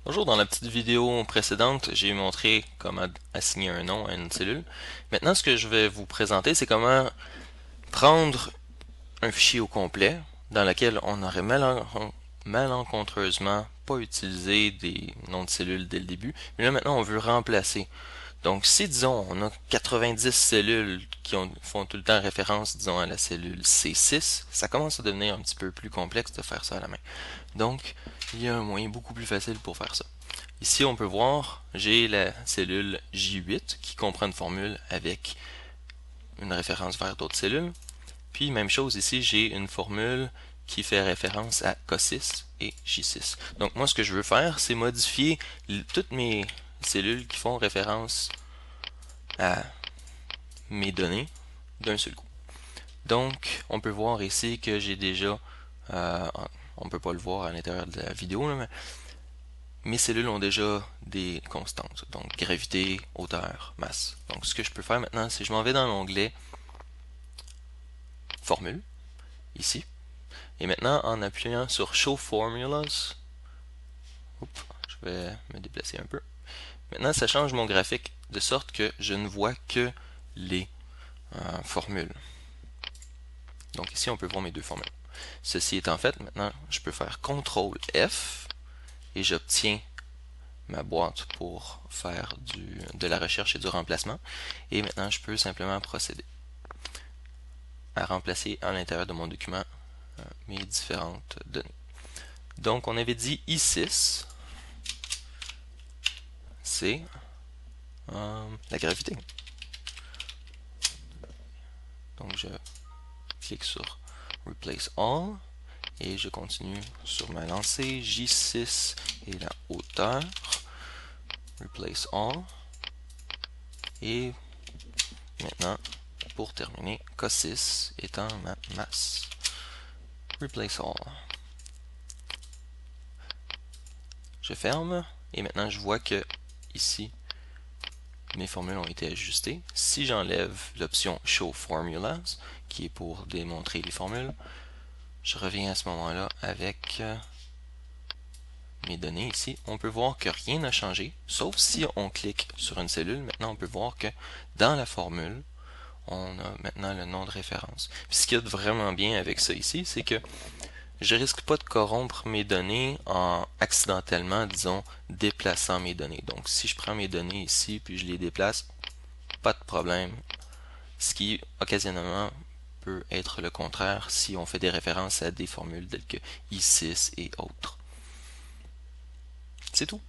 Bonjour, dans la petite vidéo précédente, j'ai montré comment assigner un nom à une cellule. Maintenant, ce que je vais vous présenter, c'est comment prendre un fichier au complet dans lequel on aurait malencontreusement pas utilisé des noms de cellules dès le début, mais là maintenant on veut remplacer. Donc si disons on a 90 cellules font tout le temps référence disons à la cellule C6, ça commence à devenir un petit peu plus complexe de faire ça à la main. Donc il y a un moyen beaucoup plus facile pour faire ça. Ici, on peut voir, j'ai la cellule J8 qui comprend une formule avec une référence vers d'autres cellules. Puis, même chose ici, j'ai une formule qui fait référence à K6 et J6. Donc, moi, ce que je veux faire, c'est modifier toutes mes cellules qui font référence à mes données d'un seul coup. Donc, on peut voir ici que j'ai déjà, on ne peut pas le voir à l'intérieur de la vidéo, là, mais mes cellules ont déjà des constantes, donc gravité, hauteur, masse. Donc ce que je peux faire maintenant, c'est que je m'en vais dans l'onglet Formule, ici, et maintenant en appuyant sur Show Formulas, je vais me déplacer un peu. Maintenant, ça change mon graphique de sorte que je ne vois que les formules. Donc ici, on peut voir mes deux formules. Ceci étant fait, maintenant, je peux faire CTRL F et j'obtiens ma boîte pour faire de la recherche et du remplacement. Et maintenant, je peux simplement procéder à remplacer à l'intérieur de mon document mes différentes données. Donc, on avait dit I6, c'est la gravité. Donc, je clique sur Replace All et je continue sur ma lancée. J6 est la hauteur. Replace All. Et maintenant, pour terminer, K6 étant ma masse. Replace All. Je ferme et maintenant je vois que ici mes formules ont été ajustées. Si j'enlève l'option Show Formulas qui est pour démontrer les formules, je reviens à ce moment-là avec mes données ici. On peut voir que rien n'a changé, sauf si on clique sur une cellule. Maintenant, on peut voir que dans la formule, on a maintenant le nom de référence. Puis ce qu'il y a de vraiment bien avec ça ici, c'est que je risque pas de corrompre mes données en accidentellement, disons, déplaçant mes données. Donc, si je prends mes données ici, puis je les déplace, pas de problème. Ce qui, occasionnellement, peut être le contraire si on fait des références à des formules telles que I6 et autres. C'est tout.